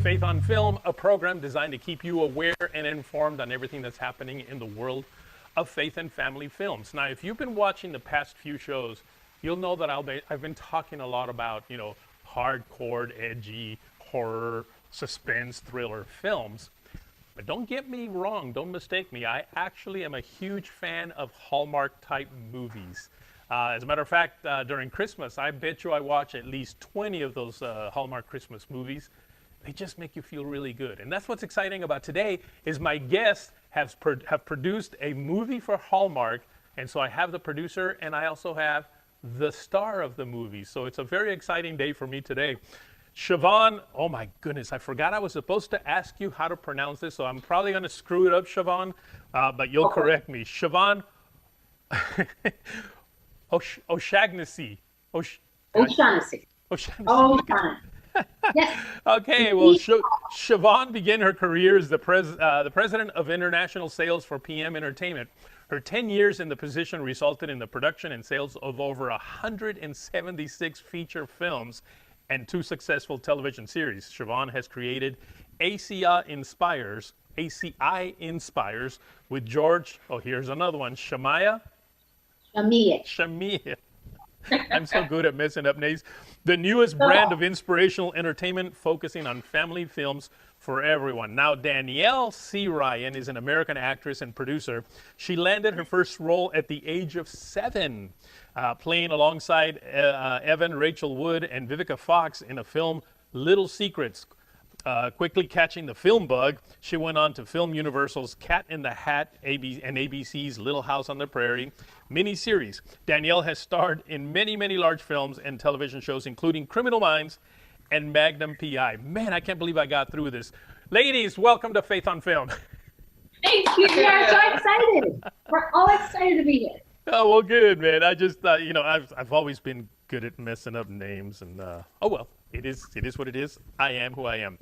Faith on Film, a program designed to keep you aware and informed on everything that's happening in the world of faith and family films. Now, if you've been watching the past few shows, you'll know that I've been talking a lot about, hardcore, edgy, horror, suspense, thriller films. But don't get me wrong, don't mistake me. I actually am a huge fan of Hallmark-type movies. As a matter of fact, during Christmas, I bet you I watch at least 20 of those Hallmark Christmas movies. They just make you feel really good. And that's what's exciting about today is my guests have produced a movie for Hallmark. And so I have the producer and I also have the star of the movie. So it's a very exciting day for me today. Chevonne, oh my goodness, I forgot I was supposed to ask you how to pronounce this. So I'm probably going to screw it up, Chevonne, but you'll correct me. Chevonne O'Shaughnessy. O'Shaughnessy. O'Shaughnessy. Yes. Okay, well, Chevonne began her career as the president of international sales for PM Entertainment. Her 10 years in the position resulted in the production and sales of over 176 feature films and 2 successful television series. Chevonne has created ACI Inspires with George, here's another one, Shamia. I'm so good at messing up names. The newest brand of inspirational entertainment focusing on family films for everyone. Now, Danielle C Ryan is an American actress and producer. She landed her first role at the age of 7, playing alongside Evan Rachel Wood and Vivica Fox in a film, Little Secrets. Quickly catching the film bug, she went on to film Universal's Cat in the Hat and ABC's Little House on the Prairie miniseries. Danielle has starred in many, many large films and television shows, including Criminal Minds and Magnum P.I. Man, I can't believe I got through this. Ladies, welcome to Faith on Film. Thank you. We are so excited. We're all excited to be here. Oh, well, good, man. I just thought, I've always been good at messing up names, and oh well. It is what it is. I am who I am.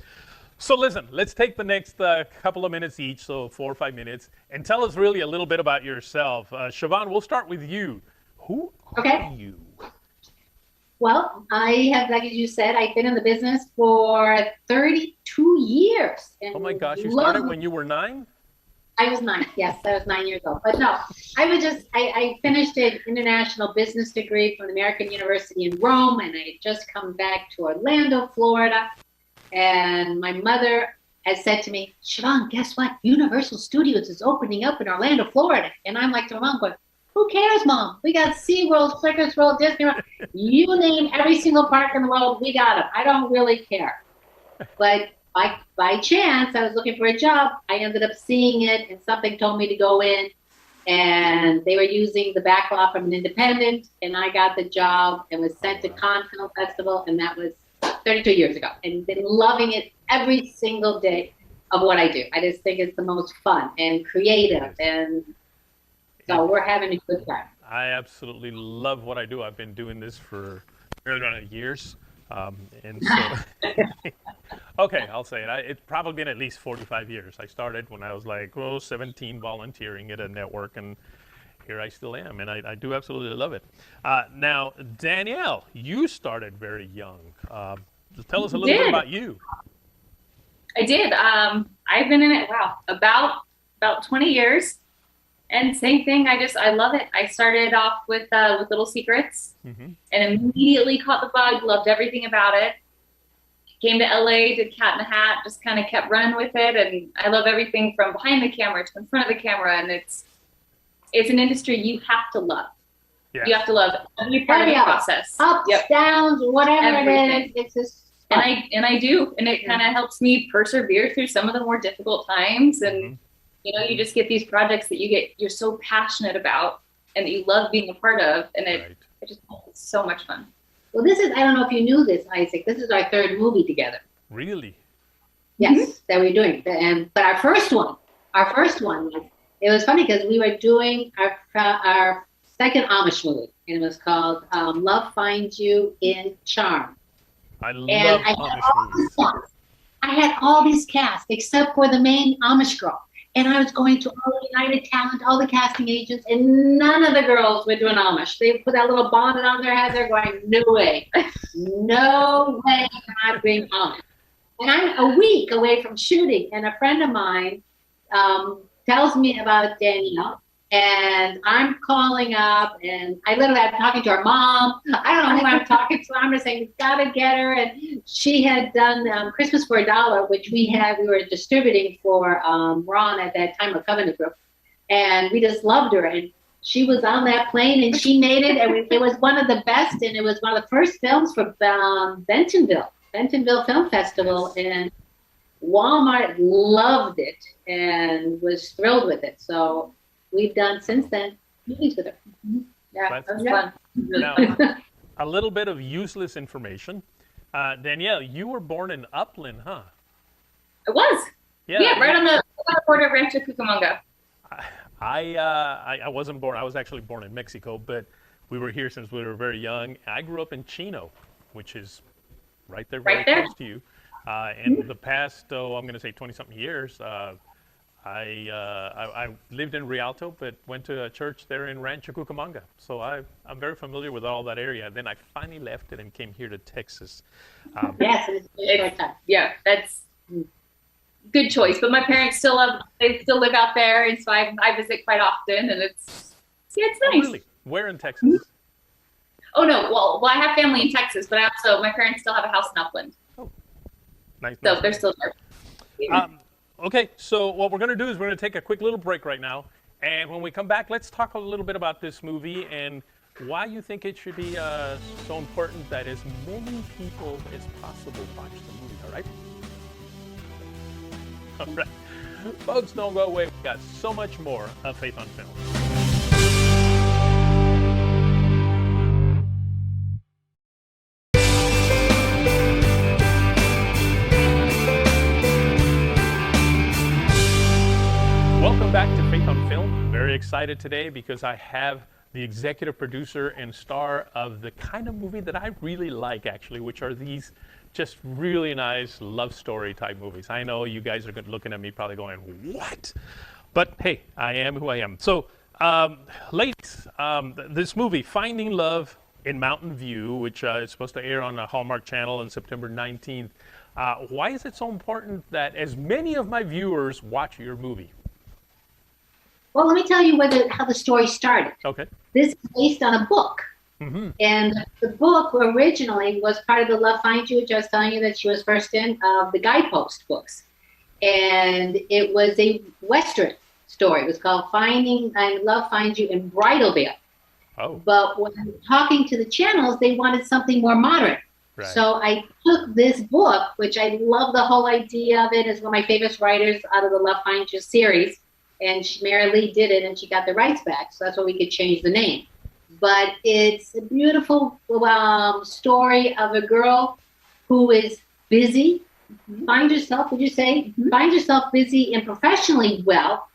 So listen, let's take the next couple of minutes each, so 4 or 5 minutes, and tell us really a little bit about yourself. Chevonne, we'll start with you. Who are you? Well, I have, like you said, I've been in the business for 32 years. Oh my gosh, you started when you were 9? I was 9, yes, I was 9 years old. But no, I finished an international business degree from the American University in Rome, and I had just come back to Orlando, Florida. And my mother had said to me, Chevonne, guess what? Universal Studios is opening up in Orlando, Florida. And I'm like to my mom going, who cares, Mom? We got SeaWorld, Flickers World, Disney World. You name every single park in the world, we got them. I don't really care. But by chance, I was looking for a job. I ended up seeing it, and something told me to go in. And they were using the backlot from an independent, and I got the job and was sent to Cannes Film Festival, and that was 32 years ago. And been loving it every single day of what I do. I just think it's the most fun and creative, and so we're having a good time. I absolutely love what I do. I've been doing this for years. And so, okay, I'll say it. It's probably been at least 45 years. I started when I was like, 17, volunteering at a network, and here I still am, and I do absolutely love it. Now, Danielle, you started very young. Tell us a little bit about you. I did. I've been in it, about 20 years. And same thing, I love it. I started off with Little Secrets, and immediately caught the bug, loved everything about it. Came to LA, did Cat in the Hat, just kind of kept running with it. And I love everything from behind the camera to in front of the camera. And it's an industry you have to love. Yeah. You have to love every part of the process. Ups, downs, whatever everything. It is. It's just fun. And I do. And it kind of helps me persevere through some of the more difficult times. And you just get these projects that you're so passionate about and that you love being a part of, and it's so much fun. Well, I don't know if you knew this, Isaac, this is our 3rd movie together. Really? Yes, that we're doing. But our first one, it was funny because we were doing our second Amish movie, and it was called Love Finds You in Charm. I love Amish movies. I had all these casts except for the main Amish girl. And I was going to all the United Talent, all the casting agents, and none of the girls were doing Amish. They put that little bonnet on their head. They're going, no way. No way am I being Amish. And I'm a week away from shooting, and a friend of mine tells me about Danielle, and I'm calling up, and I literally am talking to her mom. I don't know who I'm talking to. I'm just saying, we've got to get her. And she had done Christmas for $1, which we were distributing for Ron at that time, of Covenant Group. And we just loved her. And she was on that plane, and she made it. And it was one of the best, and it was one of the first films for Bentonville Film Festival. And Walmart loved it and was thrilled with it. So we've done since then movies with her. Yeah, That's that was fun. Now, a little bit of useless information. Danielle, you were born in Upland, huh? It was. Yeah, right on the border of Rancho Cucamonga. I wasn't born. I was actually born in Mexico, but we were here since we were very young. I grew up in Chino, which is right there, very close to you. And the past, I'm going to say 20-something years, I lived in Rialto, but went to a church there in Rancho Cucamonga. So I'm very familiar with all that area. Then I finally left it and came here to Texas. Yes, yeah, that's good choice. But my parents still live out there, and so I visit quite often, and it's nice. Oh, really? Where in Texas? Oh no, well I have family in Texas, but my parents still have a house in Upland. Oh, nice. So they're still there. Okay, so what we're going to do is we're going to take a quick little break right now. And when we come back, let's talk a little bit about this movie and why you think it should be so important that as many people as possible watch the movie, all right? All right. Folks, don't go away. We've got so much more of Faith on Film. Welcome back to Faith on Film. Very excited today because I have the executive producer and star of the kind of movie that I really like, actually, which are these just really nice love story type movies. I know you guys are looking at me probably going, what? But hey, I am who I am. So, ladies, this movie, Finding Love in Mountain View, which is supposed to air on the Hallmark Channel on September 19th. Why is it so important that as many of my viewers watch your movie? Well, let me tell you how the story started. Okay. This is based on a book. Mm-hmm. And the book originally was part of the Love Finds You, which I was telling you that she was first in, the Guidepost books. And it was a Western story. It was called Love Finds You in Bridalveil. Oh. But when talking to the channels, they wanted something more modern. Right. So I took this book, which I love the whole idea of it, as one of my favorite writers out of the Love Finds You series. And Mary Lee did it, and she got the rights back. So that's why we could change the name. But it's a beautiful story of a girl who is busy, find yourself busy and professionally well,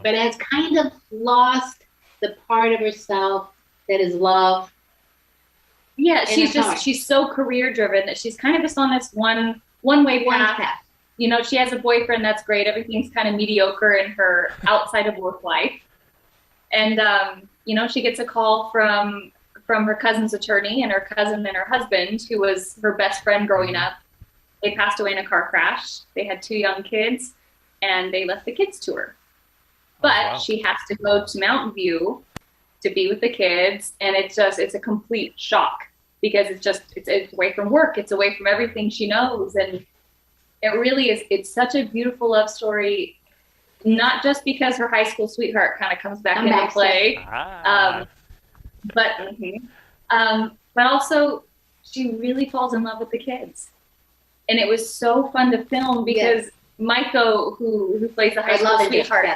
but has kind of lost the part of herself that is love. Yeah, she's so career driven that she's kind of just on this one way path. You know, she has a boyfriend, that's great. Everything's kind of mediocre in her outside of work life. And, you know, she gets a call from her cousin's attorney, and her cousin and her husband, who was her best friend growing up. They passed away in a car crash. They had 2 young kids, and they left the kids to her. But she has to go to Mountain View to be with the kids, and it's a complete shock because it's away from work. It's away from everything she knows, and it really is. It's such a beautiful love story, not just because her high school sweetheart kind of comes back into play, but also she really falls in love with the kids. And it was so fun to film because Maiko, who plays the high school sweetheart,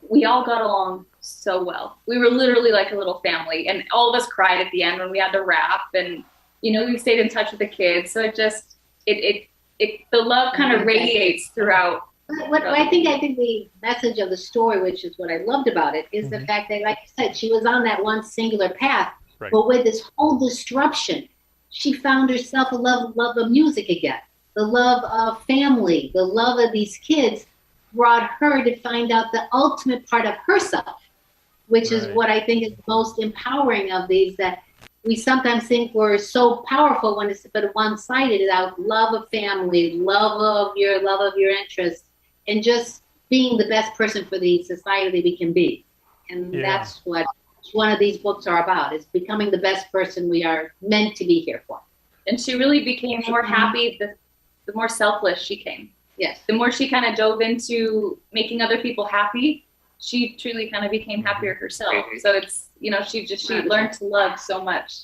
we all got along so well. We were literally like a little family, and all of us cried at the end when we had to wrap, and you know, we stayed in touch with the kids. So the love kind of radiates throughout. I think the message of the story, which is what I loved about it, is the fact that, like you said, she was on that one singular path, but with this whole disruption, she found herself a love of music again, the love of family, the love of these kids brought her to find out the ultimate part of herself, which is what I think is most empowering of these, that we sometimes think we're so powerful when it's but one-sided, without love of family, love of your interests, and just being the best person for the society we can be. And that's what one of these books are about, is becoming the best person we are meant to be here for. And she really became more happy the more selfless she came. Yes. The more she kind of dove into making other people happy, she truly kind of became happier herself. So it's, she learned to love so much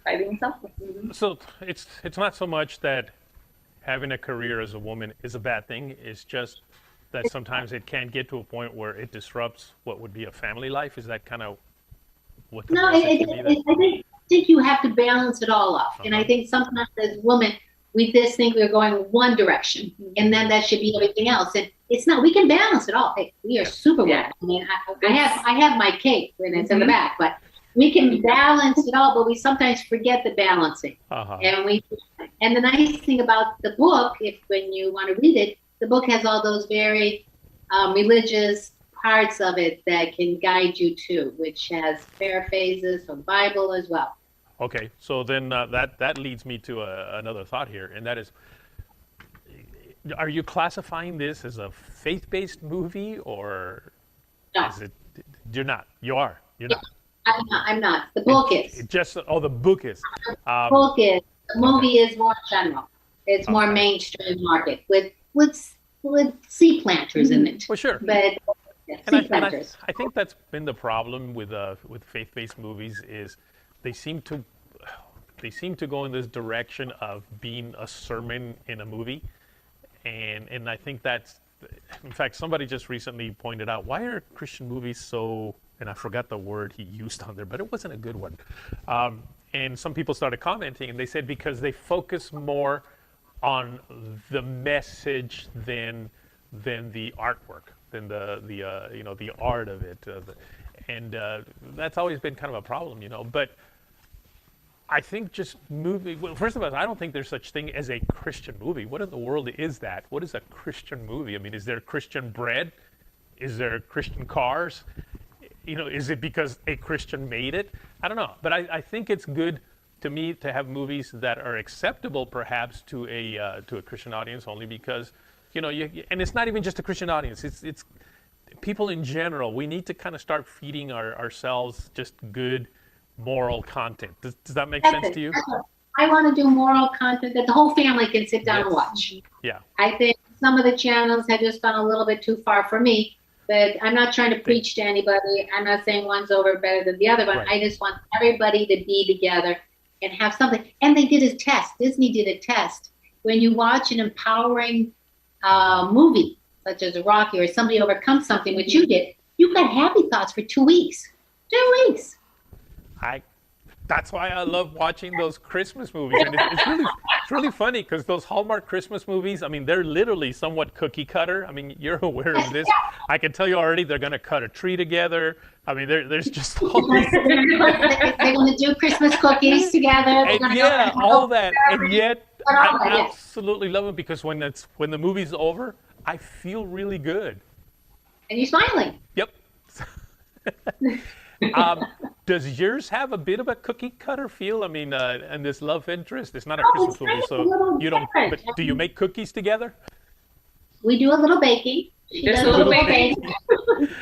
by being selfless. So it's not so much that having a career as a woman is a bad thing. It's just that sometimes it can get to a point where it disrupts what would be a family life. Is that kind of what the message would be then? I think you have to balance it all up. And I think sometimes as women, we just think we're going one direction, and then that should be everything else. And it's not. We can balance it all. Hey, we are super women. I mean, I have my cake when it's in the back, but we can balance it all. But we sometimes forget the balancing. And the nice thing about the book, when you want to read it, the book has all those very religious parts of it that can guide you too, which has paraphrases from Bible as well. Okay, so then that leads me to another thought here, and that is, are you classifying this as a faith-based movie, or is it? You're not. You are. You're not. I'm not. The book is. The book is. The book is. The movie is more general. It's more mainstream market with seed planters in it. Well, sure. But I think that's been the problem with faith-based movies, is they seem to go in this direction of being a sermon in a movie, and I think that's, in fact, somebody just recently pointed out, why are Christian movies so, and I forgot the word he used on there, but it wasn't a good one, and some people started commenting, and they said because they focus more on the message than the artwork, than the art of it, and that's always been kind of a problem, but I think just well, first of all, I don't think there's such thing as a Christian movie. What in the world is that? What is a Christian movie? I mean, is there Christian bread? Is there Christian cars? Is it because a Christian made it? I don't know. But I think it's good to me to have movies that are acceptable perhaps to a Christian audience, only because, and it's not even just a Christian audience. It's people in general. We need to kind of start feeding ourselves just good moral content. Does that make sense to you? I want to do moral content that the whole family can sit down and watch. Yeah. I think some of the channels have just gone a little bit too far for me, but I'm not trying to preach to anybody. I'm not saying one's over better than the other one. Right. I just want everybody to be together and have something. And they did a test. Disney did a test. When you watch an empowering movie, such as Rocky, or somebody overcomes something, which you did, you got happy thoughts for 2 weeks. 2 weeks. That's why I love watching those Christmas movies, and it's really funny because those Hallmark Christmas movies, I mean, they're literally somewhat cookie cutter. I mean, you're aware of this. I can tell you already, they're going to cut a tree together. I mean, there's just all these. They're going to do Christmas cookies together. And all that, and yet I absolutely love it because when the movie's over, I feel really good. And you're smiling. Yep. Does yours have a bit of a cookie cutter feel? I mean, and this love interest, it's not a Christmas movie, so you don't, but do you make cookies together? We do a little baking. She does a little baking.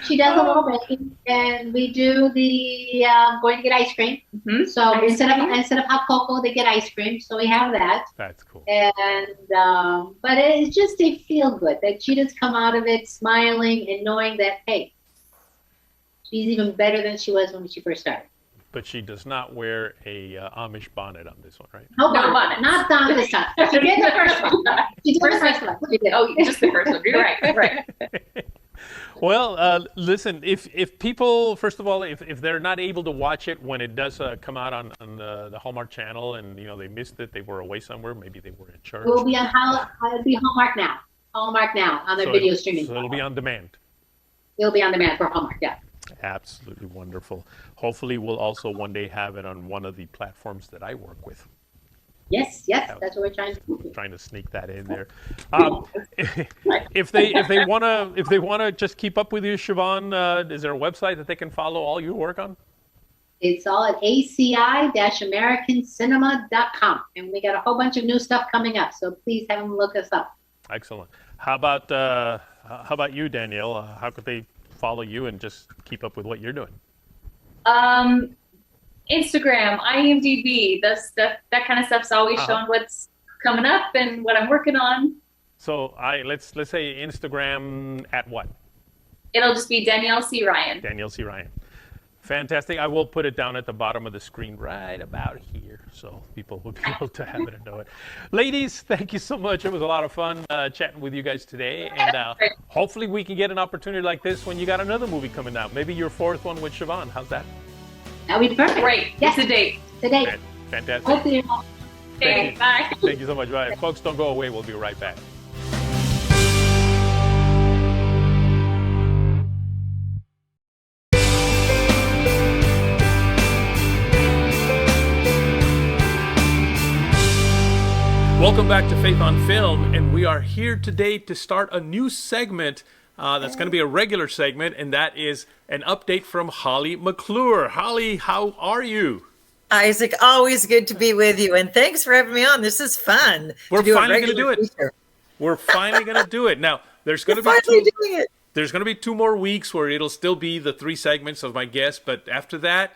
She does a little baking, and we do the going to get ice cream. Mm-hmm. So instead of hot cocoa, they get ice cream. So we have that. That's cool. And but it's just a feel good that she does come out of it smiling and knowing that, hey, she's even better than she was when she first started. But she does not wear a Amish bonnet on this one, right? No bonnet. Not on this time. She did the first one. She did the first one. Oh, just the first one. You're right. Right. Well, listen, if people, first of all, if they're not able to watch it when it does come out on the Hallmark channel, and they missed it, they were away somewhere, maybe they were in church. It'll be on it'll be Hallmark now. Hallmark now on their video streaming. So it'll be on demand. It'll be on demand for Hallmark, yeah. Absolutely wonderful. Hopefully, we'll also one day have it on one of the platforms that I work with. Yes, that's what we're trying to do. Trying to sneak that in there. If they wanna just keep up with you, Chevonne, is there a website that they can follow all your work on? It's all at aci-americancinema.com. And we got a whole bunch of new stuff coming up. So please have them look us up. Excellent. How about you, Danielle? How could they follow you and just keep up with what you're doing? Instagram, IMDb, that kind of stuff's always showing what's coming up and what I'm working on. So let's say Instagram at what? It'll just be Danielle C Ryan. Danielle C Ryan. Fantastic. I will put it down at the bottom of the screen right about here so people will be able to have it and know it. Ladies, thank you so much. It was a lot of fun chatting with you guys today. And hopefully we can get an opportunity like this when you got another movie coming out. Maybe your fourth one with Chevonne. How's that? That would be perfect. Great. Yes. It's a date. Today. Fantastic. Hopefully. Okay, bye. Thank you so much. Bye. Folks, don't go away. We'll be right back. Welcome back to Faith on Film, and we are here today to start a new segment that's going to be a regular segment, and that is an update from Holly McClure. Holly, how are you? Isaac, always good to be with you, and thanks for having me on. This is fun. We're finally going to do it. Feature. We're finally going to do it. Now, there's going to be there's going to be 2 more weeks where it'll still be the 3 segments of my guests, but after that,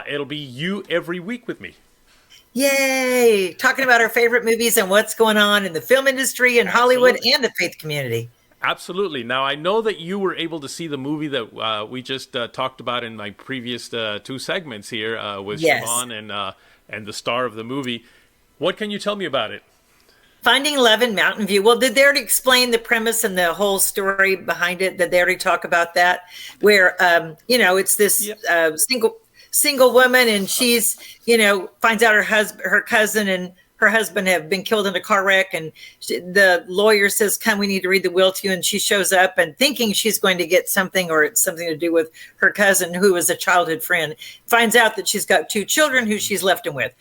it'll be you every week with me. Yay! Talking about our favorite movies and what's going on in the film industry and Hollywood and the faith community. Absolutely. Now, I know that you were able to see the movie that we just talked about in my previous 2 segments here with Chevonne and the star of the movie. What can you tell me about it? Finding Love in Mountain View. Well, did they already explain the premise and the whole story behind it? Did they already talk about that? Where, it's this single woman, and she's, finds out her cousin and her husband have been killed in a car wreck, and the lawyer says, "Come, we need to read the will to you." And she shows up and thinking she's going to get something, or it's something to do with her cousin, who was a childhood friend, finds out that she's got 2 children who she's left him with.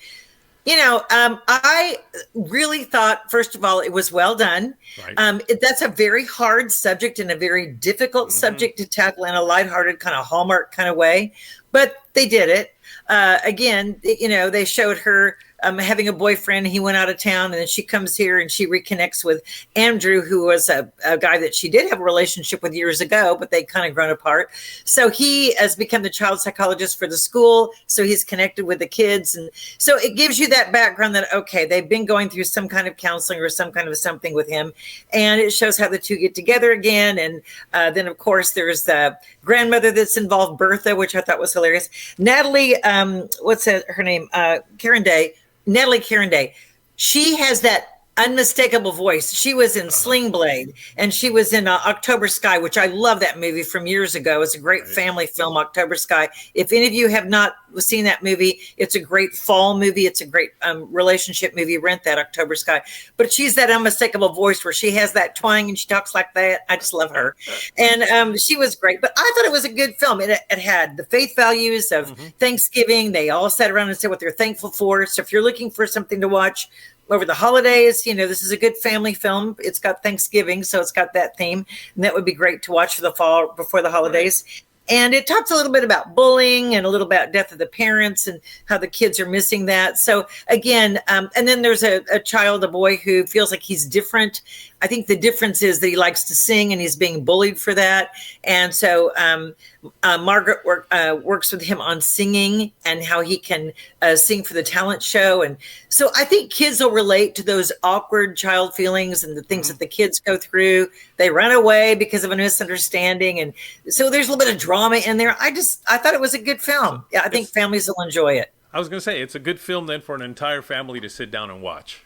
I really thought, first of all, it was well done. Right. That's a very hard subject and a very difficult subject to tackle in a lighthearted kind of Hallmark kind of way, but they did it. Again, they showed her having a boyfriend. He went out of town, and then she comes here and she reconnects with Andrew, who was a guy that she did have a relationship with years ago, but they kind of grown apart. So he has become the child psychologist for the school. So he's connected with the kids. And so it gives you that background that, okay, they've been going through some kind of counseling or some kind of something with him. And it shows how the 2 get together again. And then, of course, there's the grandmother that's involved, Bertha, which I thought was hilarious. Natalie, what's her name? Natalie Carenday. She has that unmistakable voice. She was in Sling Blade, and she was in October Sky, which I love that movie from years ago. It's a great family film, October Sky. If any of you have not seen that movie, it's a great fall movie. It's a great relationship movie. Rent that, October Sky. But she's that unmistakable voice where she has that twang and she talks like that. I just love her. And she was great. But I thought it was a good film. It had the faith values of Thanksgiving. They all sat around and said what they're thankful for. So if you're looking for something to watch over the holidays, this is a good family film. It's got Thanksgiving, so it's got that theme, and that would be great to watch for the fall before the holidays. And it talks a little bit about bullying and a little about death of the parents and how the kids are missing that. So again, and then there's a boy who feels like he's different. I think the difference is that he likes to sing and he's being bullied for that. And so Margaret works with him on singing and how he can sing for the talent show. And so I think kids will relate to those awkward child feelings and the things that the kids go through. They run away because of a misunderstanding. And so there's a little bit of drama in there. I thought it was a good film. Yeah, I think families will enjoy it. I was going to say, it's a good film then for an entire family to sit down and watch.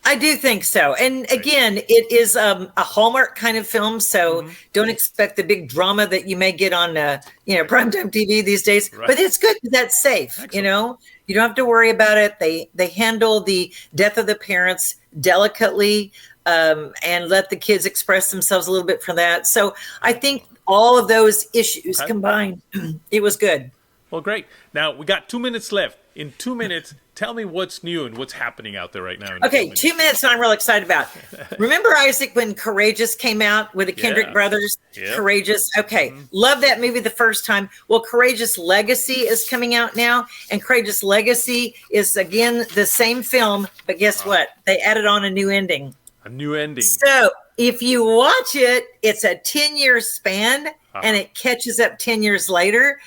I do think so. And again, it is a Hallmark kind of film, so don't expect the big drama that you may get on primetime TV these days. Right. But it's good. That's safe. Excellent. You don't have to worry about it. They handle the death of the parents delicately and let the kids express themselves a little bit from that. So I think all of those issues combined, it was good. Well, great. Now we got 2 minutes left. In 2 minutes, Tell me what's new and what's happening out there right now. Okay, 2 minutes I'm real excited about. Remember, Isaac, when Courageous came out with the Kendrick brothers? Yep. Courageous. Okay, love that movie the first time. Well, Courageous Legacy is coming out now, and Courageous Legacy is, again, the same film, but guess what? They added on a new ending. A new ending. So if you watch it, it's a 10-year span, and it catches up 10 years later.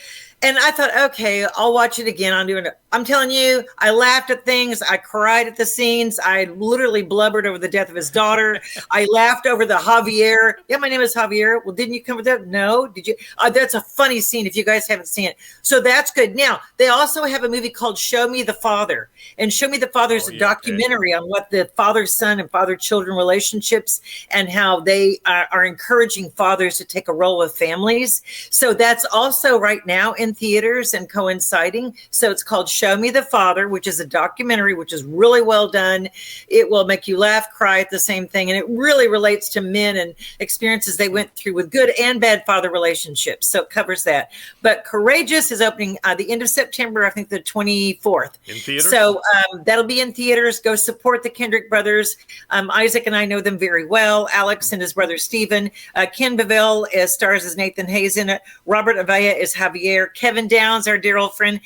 And I thought, okay, I'll watch it again. I'm telling you, I laughed at things. I cried at the scenes. I literally blubbered over the death of his daughter. I laughed over the Javier. Yeah, my name is Javier. Well, didn't you come with that? No. Did you? That's a funny scene if you guys haven't seen it. So that's good. Now, they also have a movie called Show Me the Father. And Show Me the Father is a documentary on what the father-son and father-children relationships and how they are encouraging fathers to take a role with families. So that's also right now in theaters and coinciding. So it's called Show Me the Father, which is a documentary, which is really well done. It will make you laugh, cry at the same thing. And it really relates to men and experiences they went through with good and bad father relationships. So it covers that. But Courageous is opening the end of September, I think the 24th. In theaters? So that'll be in theaters. Go support the Kendrick brothers. Isaac and I know them very well. Alex and his brother Stephen. Ken Bevell stars as Nathan Hayes in it. Robert Avaya is Javier. Kevin Downs, our dear old friend,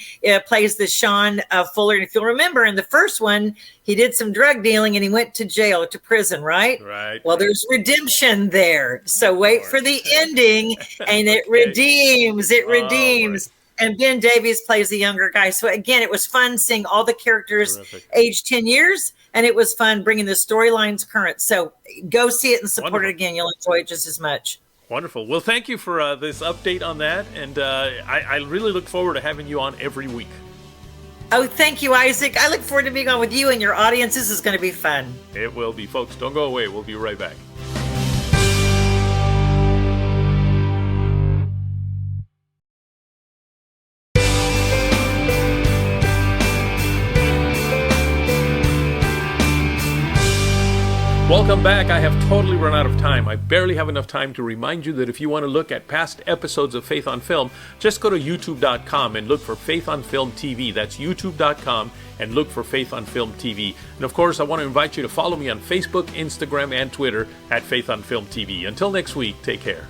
plays the Sean Fuller. And if you'll remember, in the first one, he did some drug dealing and he went to jail, to prison, right? Right. Well, there's redemption there. So wait for the ending, and it redeems. It redeems. And Ben Davies plays the younger guy. So again, it was fun seeing all the characters aged 10 years, and it was fun bringing the storylines current. So go see it and support it again. You'll enjoy it just as much. Wonderful. Well, thank you for this update on that. And I really look forward to having you on every week. Oh, thank you, Isaac. I look forward to being on with you and your audience. This is going to be fun. It will be, folks. Don't go away. We'll be right back. Welcome back. I have totally run out of time. I barely have enough time to remind you that if you want to look at past episodes of Faith on Film, just go to youtube.com and look for Faith on Film TV. That's youtube.com and look for Faith on Film TV. And of course, I want to invite you to follow me on Facebook, Instagram, and Twitter at Faith on Film TV. Until next week, take care.